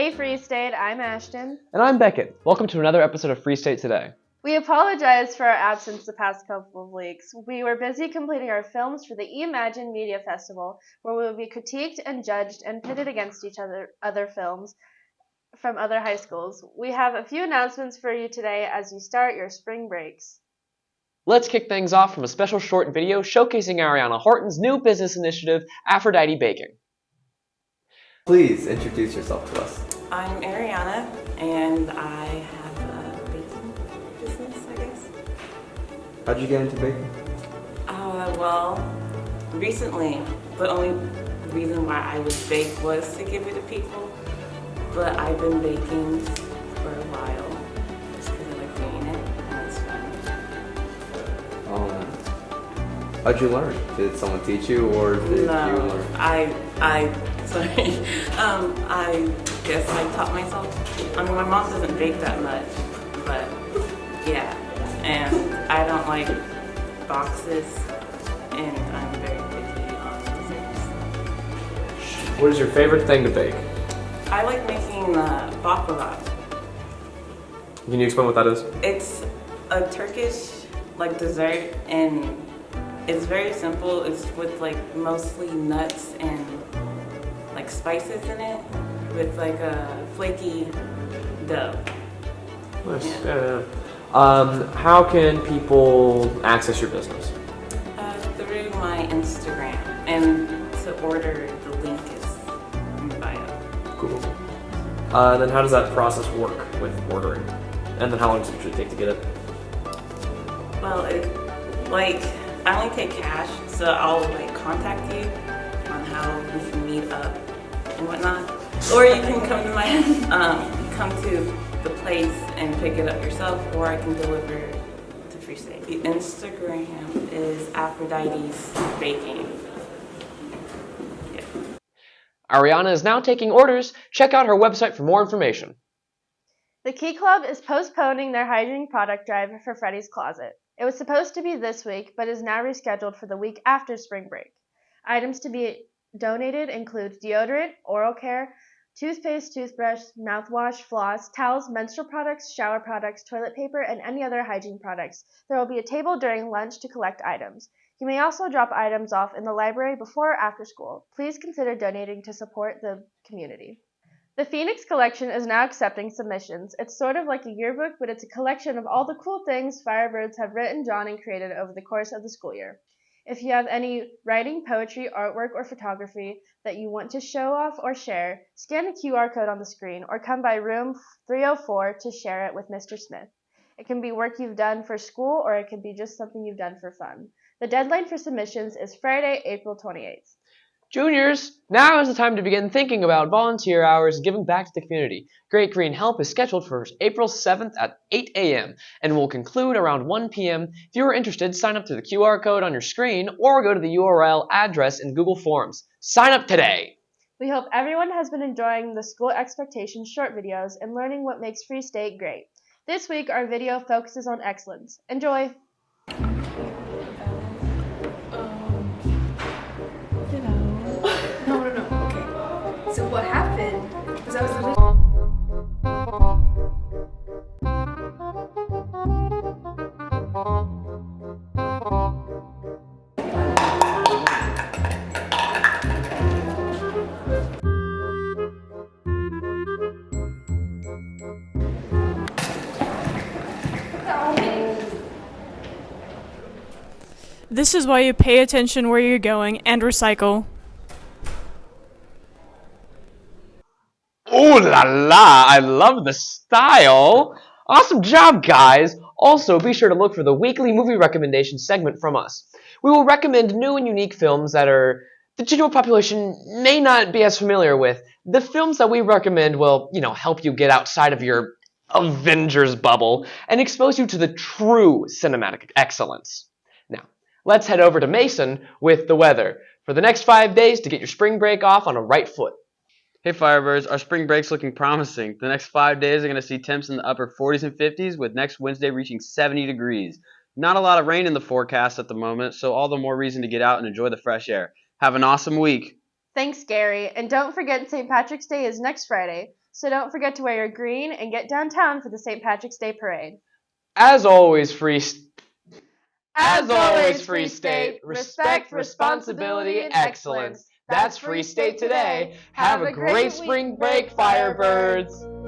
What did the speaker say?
Hey Free State, I'm Ashton. And I'm Beckett. Welcome to another episode of Free State Today. We apologize for our absence the past couple of weeks. We were busy completing our films for the Imagine Media Festival, where we will be critiqued and judged and pitted against each other films from other high schools. We have a few announcements for you today as you start your spring breaks. Let's kick things off from a special short video showcasing Ariana Horton's new business initiative, Aphrodite Baking. Please introduce yourself to us. I'm Ariana, and I have a baking business, I guess. How'd you get into baking? Well, recently, the only reason why I would bake was to give it to people, but I've been baking for a while, just because I like doing it, and it's fun. How'd you learn? Did someone teach you, or did you learn? I guess I taught myself. I mean, my mom doesn't bake that much, but yeah, and I don't like boxes, and I'm very picky on desserts. What is your favorite thing to bake? I like making baklava. Can you explain what that is? It's a Turkish dessert, and it's very simple. It's with mostly nuts and spices in it, with a flaky dough. Nice. Yeah. How can people access your business? Through my Instagram, and to order, the link is in the bio. Cool. Then how does that process work with ordering? And then how long does it usually take to get it? Well, I only take cash, so I'll contact you on how we can meet up and whatnot, or you can come to come to the place and pick it up yourself, or I can deliver to Free State. The Instagram is Aphrodite's Baking. Yeah. Ariana is now taking orders. Check out her website for more information. The Key Club is postponing their Hygiene Product Drive for Freddy's Closet. It was supposed to be this week, but is now rescheduled for the week after spring break. Items to be donated include deodorant, oral care, toothpaste, toothbrush, mouthwash, floss, towels, menstrual products, shower products, toilet paper, and any other hygiene products. There will be a table during lunch to collect items. You may also drop items off in the library before or after school. Please consider donating to support the community. The Phoenix Collection is now accepting submissions. It's sort of like a yearbook, but it's a collection of all the cool things Firebirds have written, drawn, and created over the course of the school year. If you have any writing, poetry, artwork, or photography that you want to show off or share, scan the QR code on the screen or come by room 304 to share it with Mr. Smith. It can be work you've done for school, or it can be just something you've done for fun. The deadline for submissions is Friday, April 28th. Juniors, now is the time to begin thinking about volunteer hours and giving back to the community. Great Green Help is scheduled for April 7th at 8 a.m. and will conclude around 1 p.m. If you are interested, sign up through the QR code on your screen or go to the URL address in Google Forms. Sign up today! We hope everyone has been enjoying the School Expectations short videos and learning what makes Free State great. This week, our video focuses on excellence. Enjoy! No. Okay. So what happened was I was literally... This is why you pay attention where you're going and recycle. Ooh la la, I love the style! Awesome job, guys! Also, be sure to look for the weekly movie recommendation segment from us. We will recommend new and unique films that the general population may not be as familiar with. The films that we recommend will, help you get outside of your Avengers bubble and expose you to the true cinematic excellence. Now, let's head over to Mason with the weather for the next 5 days to get your spring break off on a right foot. Hey Firebirds, our spring break's looking promising. The next 5 days are going to see temps in the upper 40s and 50s, with next Wednesday reaching 70 degrees. Not a lot of rain in the forecast at the moment, so all the more reason to get out and enjoy the fresh air. Have an awesome week. Thanks, Gary. And don't forget St. Patrick's Day is next Friday. So don't forget to wear your green and get downtown for the St. Patrick's Day Parade. As always, Free State, respect, responsibility, and excellence. That's Free State today. Have a great spring break, Firebirds!